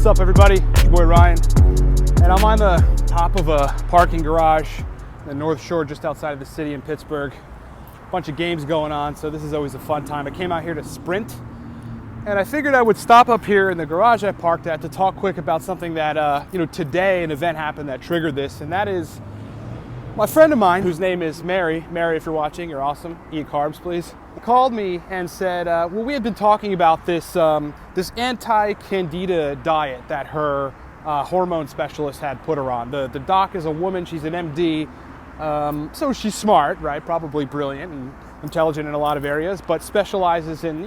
What's up, everybody? It's your boy Ryan, and I'm on the top of a parking garage in the North Shore just outside of the city in Pittsburgh. A bunch of games going on, so this is always a fun time. I came out here to sprint, and I figured I would stop up here in the garage I parked at to talk quick about something that, today an event happened that triggered this, and that is my friend of mine, whose name is Mary. Mary, if you're watching, you're awesome. Eat carbs, please. Called me and said, we had been talking about this anti-candida diet that her hormone specialist had put her on. The doc is a woman, she's an MD, so she's smart, right? Probably brilliant and intelligent in a lot of areas, but specializes in,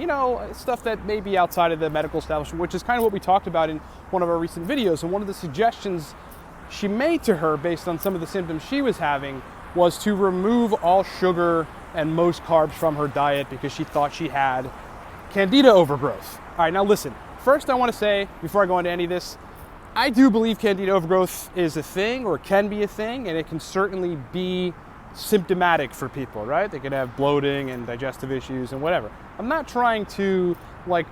stuff that may be outside of the medical establishment, which is kind of what we talked about in one of our recent videos. And one of the suggestions she made to her based on some of the symptoms she was having was to remove all sugar and most carbs from her diet because she thought she had candida overgrowth. All right, now listen, first I want to say, before I go into any of this, I do believe candida overgrowth is a thing or can be a thing, and it can certainly be symptomatic for people, right? They could have bloating and digestive issues and whatever. I'm not trying to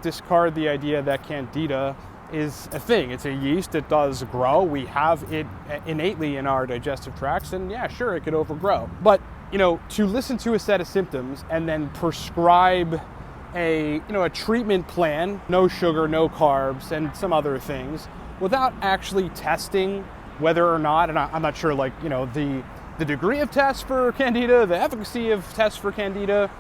discard the idea that candida is a thing. It's a yeast that does grow. We have it innately in our digestive tracts, and yeah, sure, it could overgrow. But, to listen to a set of symptoms and then prescribe a treatment plan, no sugar, no carbs, and some other things, without actually testing whether or not, and I'm not sure, the degree of tests for candida, the efficacy of tests for candida,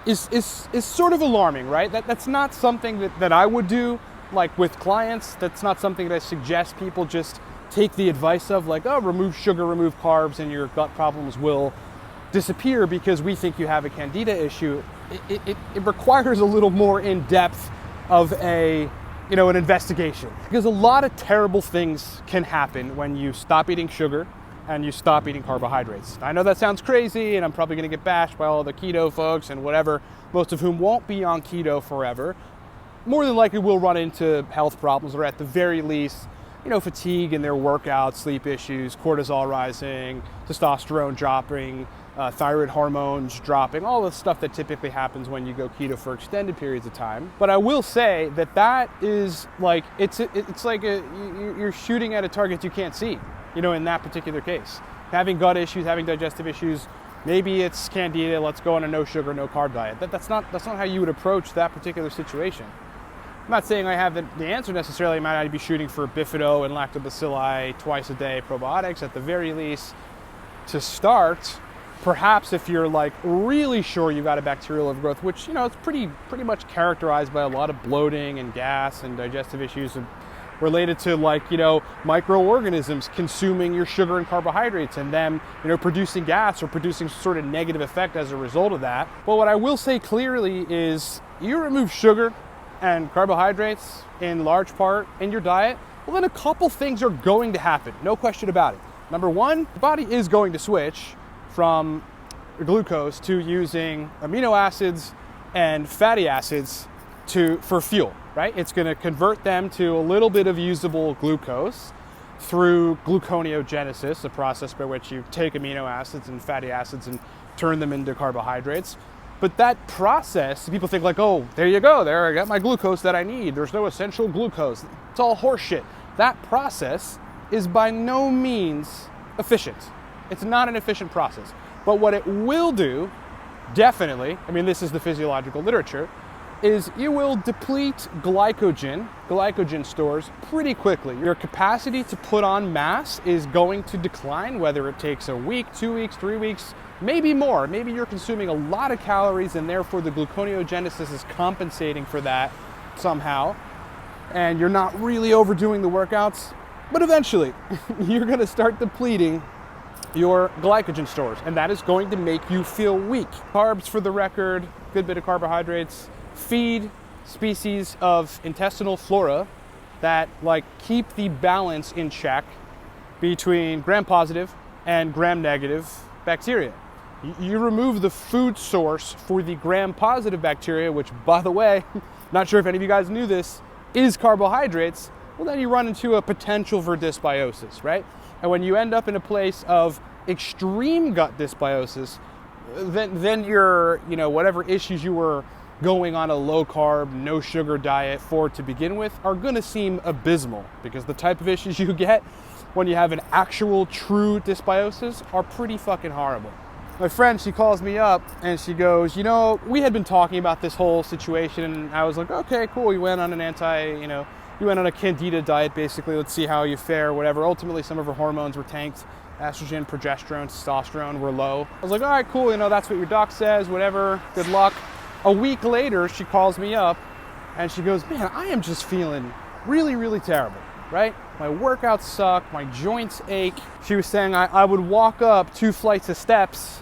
is sort of alarming, right? That's not something that I would do. With clients, that's not something that I suggest people just take the advice of, remove sugar, remove carbs, and your gut problems will disappear because we think you have a candida issue. It requires a little more in-depth of an investigation, because a lot of terrible things can happen when you stop eating sugar and you stop eating carbohydrates. I know that sounds crazy, and I'm probably going to get bashed by all the keto folks and whatever, most of whom won't be on keto forever. More than likely will run into health problems, or at the very least, fatigue in their workouts, sleep issues, cortisol rising, testosterone dropping, thyroid hormones dropping, all the stuff that typically happens when you go keto for extended periods of time. But I will say that is you're shooting at a target you can't see, in that particular case. Having gut issues, having digestive issues, maybe it's candida, let's go on a no sugar, no carb diet. That's not how you would approach that particular situation. I'm not saying I have the answer necessarily. I might be shooting for bifido and lactobacilli twice a day probiotics at the very least to start. Perhaps if you're really sure you've got a bacterial overgrowth, which it's pretty much characterized by a lot of bloating and gas and digestive issues and related to microorganisms consuming your sugar and carbohydrates and them producing gas or producing sort of negative effect as a result of that. But what I will say clearly is you remove sugar and carbohydrates in large part in your diet, well, then a couple things are going to happen, no question about it. Number one, the body is going to switch from glucose to using amino acids and fatty acids for fuel, right? It's going to convert them to a little bit of usable glucose through gluconeogenesis, a process by which you take amino acids and fatty acids and turn them into carbohydrates. But that process, people think oh, there you go, there I got my glucose that I need. There's no essential glucose. It's all horseshit. That process is by no means efficient. It's not an efficient process. But what it will do, definitely, this is the physiological literature, is you will deplete glycogen stores pretty quickly. Your capacity to put on mass is going to decline, whether it takes a week, 2 weeks, 3 weeks, maybe more. Maybe you're consuming a lot of calories and therefore the gluconeogenesis is compensating for that somehow, and you're not really overdoing the workouts, but eventually you're going to start depleting your glycogen stores, and that is going to make you feel weak. Carbs, for the record, good bit of carbohydrates, feed species of intestinal flora that keep the balance in check between gram-positive and gram-negative bacteria. You remove the food source for the gram-positive bacteria, which, by the way, not sure if any of you guys knew this, is carbohydrates, well, then you run into a potential for dysbiosis, right? And when you end up in a place of extreme gut dysbiosis, then your, whatever issues you were going on a low carb, no sugar diet for to begin with are gonna seem abysmal, because the type of issues you get when you have an actual true dysbiosis are pretty fucking horrible. My friend, she calls me up and she goes, we had been talking about this whole situation, and I was like, okay, cool. You went on you went on a candida diet, basically. Let's see how you fare, whatever. Ultimately, some of her hormones were tanked. Estrogen, progesterone, testosterone were low. I was like, all right, cool. That's what your doc says, whatever. Good luck. A week later, she calls me up and she goes, man, I am just feeling really, really terrible, right? My workouts suck, my joints ache. She was saying I would walk up 2 flights of steps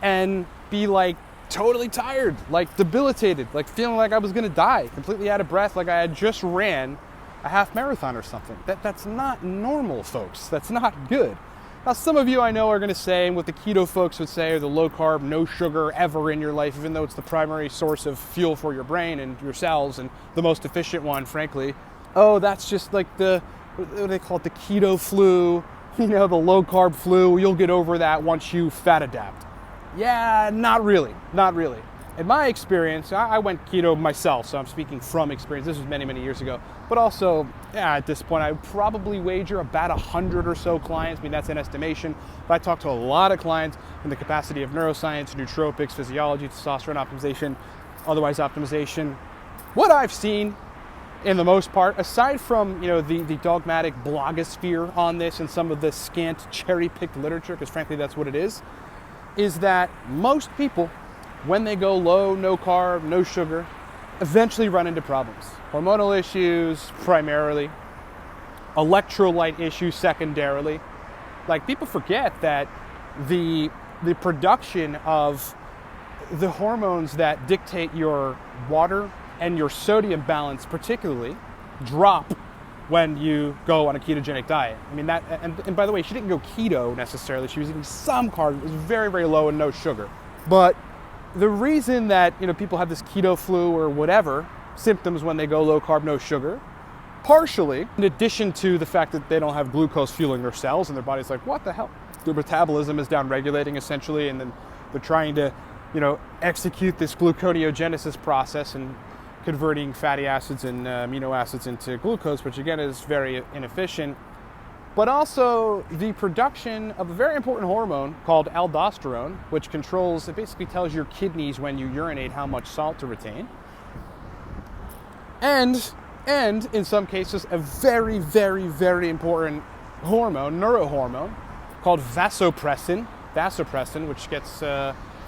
and be like totally tired, like debilitated, like feeling like I was gonna die, completely out of breath, like I had just ran a half marathon or something. That's not normal, folks. That's not good. Now, some of you I know are gonna say, and what the keto folks would say, or the low carb, no sugar ever in your life, even though it's the primary source of fuel for your brain and your cells, and the most efficient one, frankly. Oh, that's just like what do they call it, the keto flu, the low carb flu. You'll get over that once you fat adapt. Yeah, not really. In my experience, I went keto myself, so I'm speaking from experience. This was many, many years ago. But also, at this point, I would probably wager about 100 or so clients. I mean, that's an estimation. But I talked to a lot of clients in the capacity of neuroscience, nootropics, physiology, testosterone optimization, otherwise optimization. What I've seen, in the most part, aside from the dogmatic blogosphere on this and some of the scant cherry-picked literature, because frankly that's what it is that most people, when they go low, no carb, no sugar, eventually run into problems. Hormonal issues primarily, electrolyte issues secondarily. Like, people forget that the production of the hormones that dictate your water and your sodium balance particularly drop when you go on a ketogenic diet. I mean, that, and by the way, she didn't go keto necessarily. She was eating some carbs. It was very, very low and no sugar. But the reason that people have this keto flu or whatever symptoms when they go low carb, no sugar, partially in addition to the fact that they don't have glucose fueling their cells and their body's like, what the hell? Their metabolism is down regulating essentially, and then they're trying to execute this gluconeogenesis process and converting fatty acids and amino acids into glucose, which again is very inefficient. But also the production of a very important hormone called aldosterone, which it basically tells your kidneys when you urinate how much salt to retain. And in some cases, a very, very, very important hormone, neurohormone, called vasopressin, which gets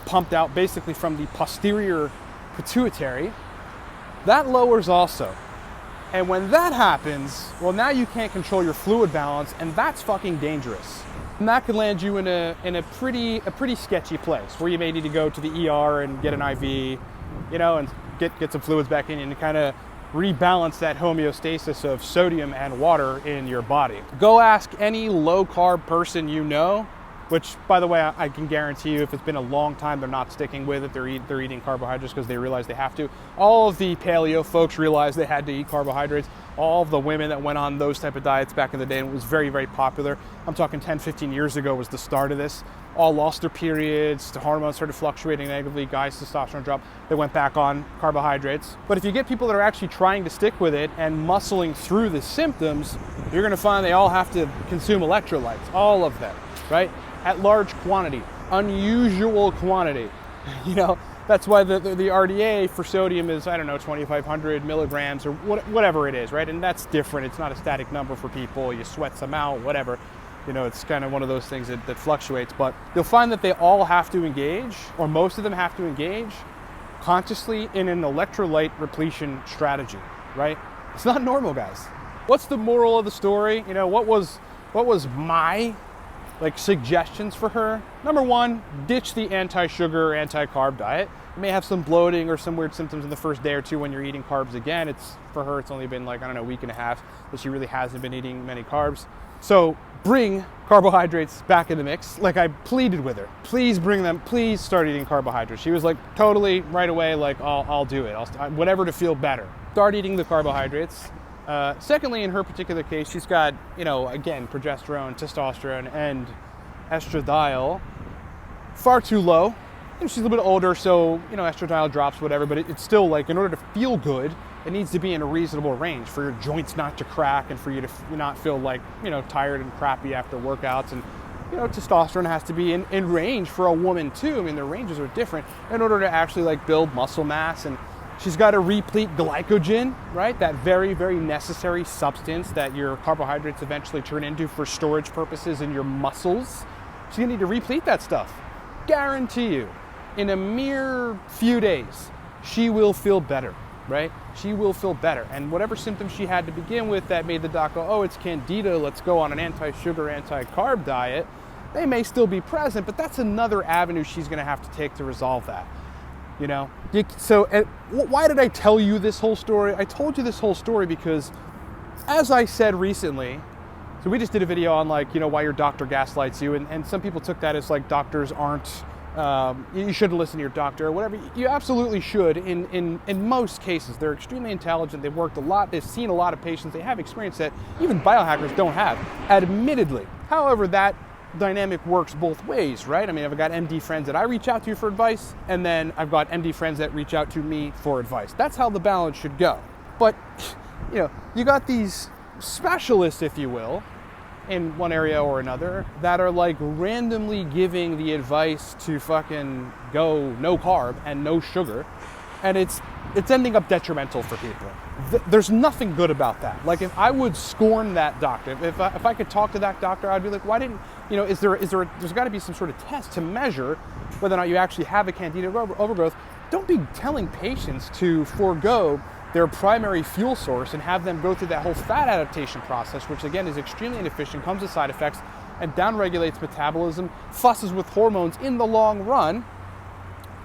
pumped out basically from the posterior pituitary. That lowers also. And when that happens, well, now you can't control your fluid balance, and that's fucking dangerous. And that could land you in a pretty sketchy place where you may need to go to the ER and get an IV, and get some fluids back in and kind of rebalance that homeostasis of sodium and water in your body. Go ask any low carb person which, by the way, I can guarantee you, if it's been a long time, they're not sticking with it. They're eating carbohydrates because they realize they have to. All of the paleo folks realized they had to eat carbohydrates. All of the women that went on those type of diets back in the day, and it was very, very popular. I'm talking 10, 15 years ago was the start of this. All lost their periods, the hormones started fluctuating negatively, guys' testosterone dropped, they went back on carbohydrates. But if you get people that are actually trying to stick with it and muscling through the symptoms, you're gonna find they all have to consume electrolytes, all of them, right? At large quantity, unusual quantity. That's why the RDA for sodium is, 2,500 milligrams or whatever it is, right? And that's different. It's not a static number for people. You sweat some out, whatever. It's kind of one of those things that fluctuates. But you'll find that they all have to engage, or most of them have to engage, consciously in an electrolyte repletion strategy, right? It's not normal, guys. What's the moral of the story? What was my suggestions for her? Number one, ditch the anti-sugar, anti-carb diet. You may have some bloating or some weird symptoms in the first day or two when you're eating carbs again. For her, it's only been a week and a half that she really hasn't been eating many carbs. So bring carbohydrates back in the mix. Like I pleaded with her, please bring them, please start eating carbohydrates. She was like, totally, right away, I'll do it. Whatever to feel better. Start eating the carbohydrates. Secondly, in her particular case, she's got, again, progesterone, testosterone, and estradiol far too low she's a little bit older, so, estradiol drops, whatever, but it's still like, in order to feel good, it needs to be in a reasonable range for your joints not to crack and for you to not feel like, tired and crappy after workouts. And, testosterone has to be in range for a woman too. I mean, the ranges are different in order to actually like build muscle mass. And she's got to replete glycogen, right? That very, very necessary substance that your carbohydrates eventually turn into for storage purposes in your muscles. She's gonna need to replete that stuff. Guarantee you, in a mere few days, she will feel better, right? She will feel better. And whatever symptoms she had to begin with that made the doc go, oh, it's candida, let's go on an anti-sugar, anti-carb diet, they may still be present, but that's another avenue she's gonna have to take to resolve that. So why did I tell you this whole story? I told you this whole story because, as I said recently, so we just did a video on why your doctor gaslights you, and some people took that as like doctors aren't, you shouldn't listen to your doctor or whatever. You absolutely should in most cases. They're extremely intelligent, they've worked a lot, they've seen a lot of patients, they have experience that even biohackers don't have, admittedly. However, that dynamic works both ways, right? I mean, I've got MD friends that I reach out to for advice, and then I've got MD friends that reach out to me for advice. That's how the balance should go. But, you got these specialists, if you will, in one area or another that are like randomly giving the advice to fucking go no carb and no sugar, and it's ending up detrimental for people. There's nothing good about that. Like, if I would scorn that doctor, if I could talk to that doctor, I'd be like, why didn't, there's got to be some sort of test to measure whether or not you actually have a candida overgrowth. Don't be telling patients to forego their primary fuel source and have them go through that whole fat adaptation process, which again is extremely inefficient, comes with side effects, and downregulates metabolism, fusses with hormones in the long run,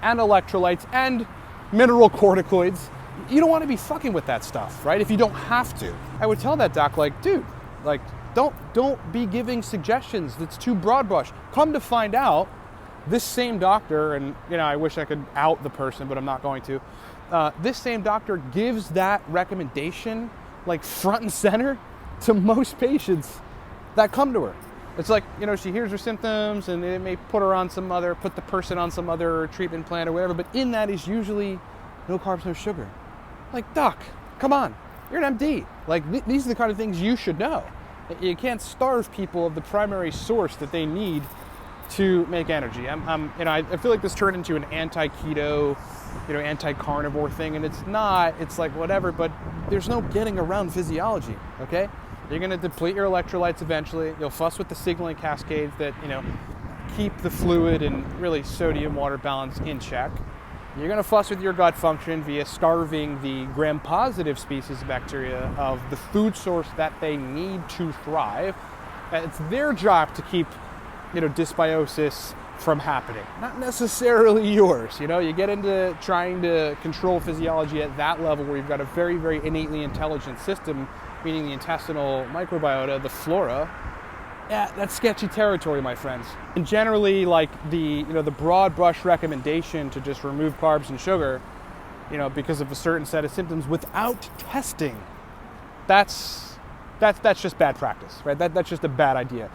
and electrolytes and mineral corticoids. You don't want to be fucking with that stuff, right? If you don't have to. I would tell that doc, like, dude, like, don't be giving suggestions. That's too broad brush. Come to find out, this same doctor, and I wish I could out the person, but I'm not going to. This same doctor gives that recommendation like front and center to most patients that come to her. It's like, she hears her symptoms and it may put the person on some other treatment plan or whatever, but in that is usually no carbs, no sugar. Like, doc, come on, you're an MD. Like, these are the kind of things you should know. You can't starve people of the primary source that they need to make energy. I feel like this turned into an anti-keto, anti-carnivore thing, and it's not. It's like whatever, but there's no getting around physiology, okay? You're gonna deplete your electrolytes eventually. You'll fuss with the signaling cascades that, keep the fluid and really sodium-water balance in check. You're gonna fuss with your gut function via starving the gram-positive species of bacteria of the food source that they need to thrive. It's their job to keep dysbiosis from happening, not necessarily yours. You get into trying to control physiology at that level where you've got a very, very innately intelligent system, meaning the intestinal microbiota, the flora. Yeah, that's sketchy territory, my friends. And generally, like the broad brush recommendation to just remove carbs and sugar, because of a certain set of symptoms without testing, that's just bad practice, right? That's just a bad idea.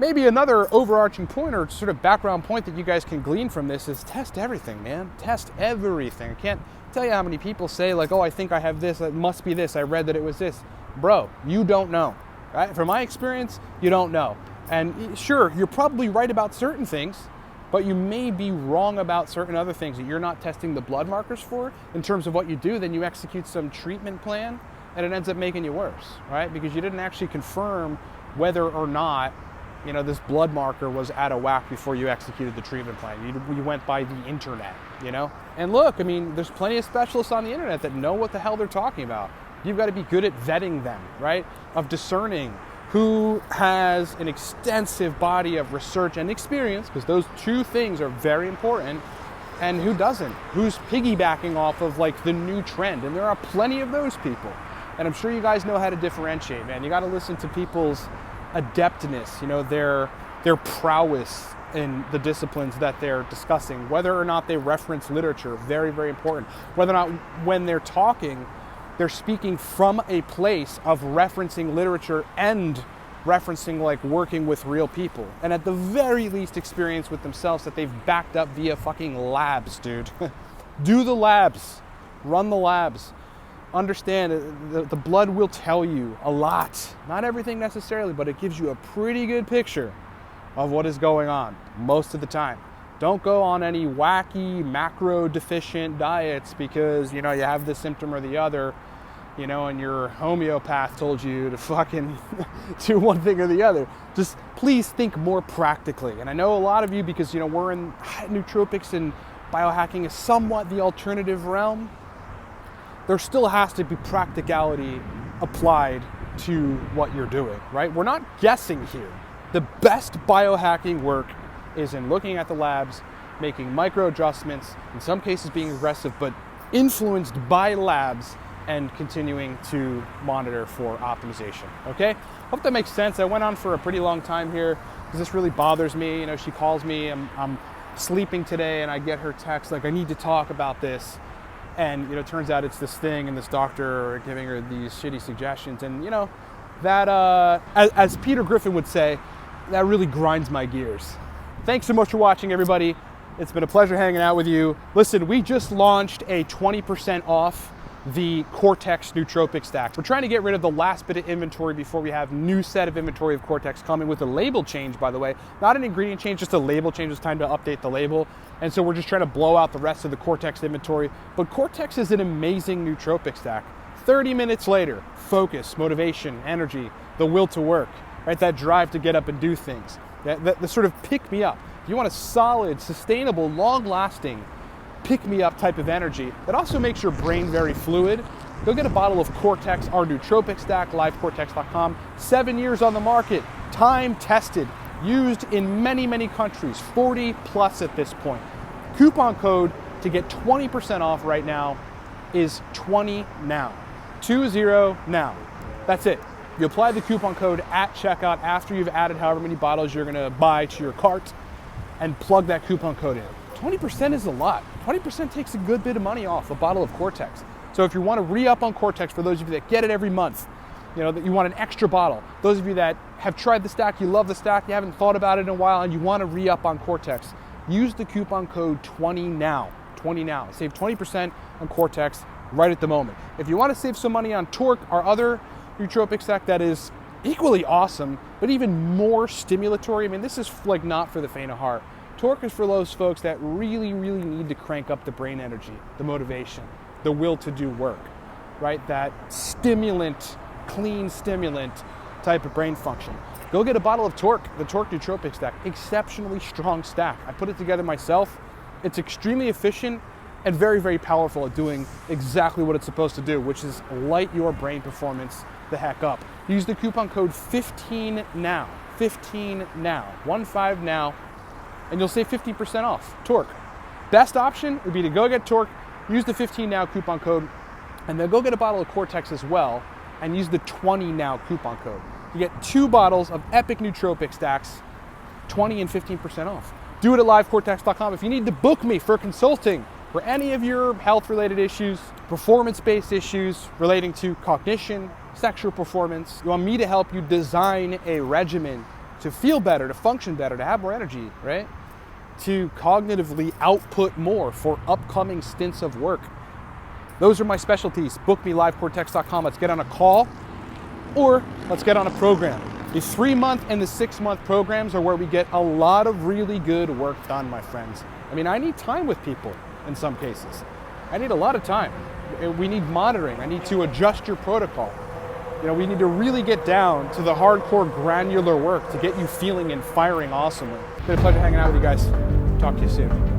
Maybe another overarching point or sort of background point that you guys can glean from this is test everything, man. Test everything. I can't tell you how many people say like, oh, I think I have this, it must be this, I read that it was this. Bro, you don't know, right? From my experience, you don't know. And sure, you're probably right about certain things, but you may be wrong about certain other things that you're not testing the blood markers for in terms of what you do. Then you execute some treatment plan and it ends up making you worse, right? Because you didn't actually confirm whether or not this blood marker was out of whack before you executed the treatment plan. You went by the internet, And look, there's plenty of specialists on the internet that know what the hell they're talking about. You've got to be good at vetting them, right? Of discerning who has an extensive body of research and experience, because those two things are very important, and who doesn't, who's piggybacking off of like the new trend. And there are plenty of those people. And I'm sure you guys know how to differentiate, man. You got to listen to people's adeptness, their prowess in the disciplines that they're discussing, whether or not they reference literature, very, very important. Whether or not when they're talking, they're speaking from a place of referencing literature and referencing like working with real people, and at the very least experience with themselves that they've backed up via fucking labs, dude. Do the labs, run the labs. Understand the blood will tell you a lot. Not everything necessarily, but it gives you a pretty good picture of what is going on most of the time. Don't go on any wacky macro deficient diets because, you know, you have this symptom or the other, you know, and your homeopath told you to fucking do one thing or the other. Just please think more practically. And I know a lot of you, because, you know, we're in nootropics and biohacking is somewhat the alternative realm. There still has to be practicality applied to what you're doing, right? We're not guessing here. The best biohacking work is in looking at the labs, making micro adjustments, in some cases being aggressive, but influenced by labs, and continuing to monitor for optimization, okay? Hope that makes sense. I went on for a pretty long time here because this really bothers me. You know, she calls me, I'm sleeping today, and I get her text like, I need to talk about this. And, you know, it turns out it's this thing, and this doctor are giving her these shitty suggestions. And, you know, that, as Peter Griffin would say, that really grinds my gears. Thanks so much for watching, everybody. It's been a pleasure hanging out with you. Listen, we just launched a 20% off the Cortex nootropic stack. We're trying to get rid of the last bit of inventory before we have new set of inventory of Cortex coming with a label change, by the way. Not an ingredient change, just a label change. It's time to update the label. And so we're just trying to blow out the rest of the Cortex inventory. But Cortex is an amazing nootropic stack. 30 minutes later, focus, motivation, energy, the will to work, right? That drive to get up and do things. The sort of pick me up. If you want a solid, sustainable, long-lasting pick-me-up type of energy that also makes your brain very fluid, go get a bottle of Cortex, our nootropic stack, livecortex.com. 7 years on the market, time-tested, used in many, many countries, 40 plus at this point. Coupon code to get 20% off right now is 20NOW. 20NOW. That's it. You apply the coupon code at checkout after you've added however many bottles you're gonna buy to your cart and plug that coupon code in. 20% is a lot. 20% takes a good bit of money off a bottle of Cortex. So if you want to re-up on Cortex, for those of you that get it every month, you know, that you want an extra bottle, those of you that have tried the stack, you love the stack, you haven't thought about it in a while, and you want to re-up on Cortex, use the coupon code 20NOW. 20NOW. Save 20% on Cortex right at the moment. If you want to save some money on Torque, our other nootropic stack that is equally awesome, but even more stimulatory, I mean, this is like not for the faint of heart. Torque is for those folks that really, really need to crank up the brain energy, the motivation, the will to do work, right? That stimulant, clean stimulant type of brain function. Go get a bottle of Torque, the Torque nootropic stack, exceptionally strong stack. I put it together myself. It's extremely efficient and very, very powerful at doing exactly what it's supposed to do, which is light your brain performance the heck up. Use the coupon code 15NOW, 15NOW, 15NOW, and you'll save 50% off Torque. Best option would be to go get Torque, use the 15NOW coupon code, and then go get a bottle of Cortex as well, and use the 20NOW coupon code. You get 2 bottles of epic nootropic stacks, 20 and 15% off. Do it at livecortex.com. If you need to book me for consulting for any of your health-related issues, performance-based issues relating to cognition, sexual performance, you want me to help you design a regimen to feel better, to function better, to have more energy, right? To cognitively output more for upcoming stints of work. Those are my specialties. Book me, livecortex.com. Let's get on a call, or let's get on a program. The 3-month and the 6-month programs are where we get a lot of really good work done, my friends. I mean, I need time with people in some cases. I need a lot of time. We need monitoring. I need to adjust your protocol. You know, we need to really get down to the hardcore granular work to get you feeling and firing awesomely. It's been a pleasure hanging out with you guys. Talk to you soon.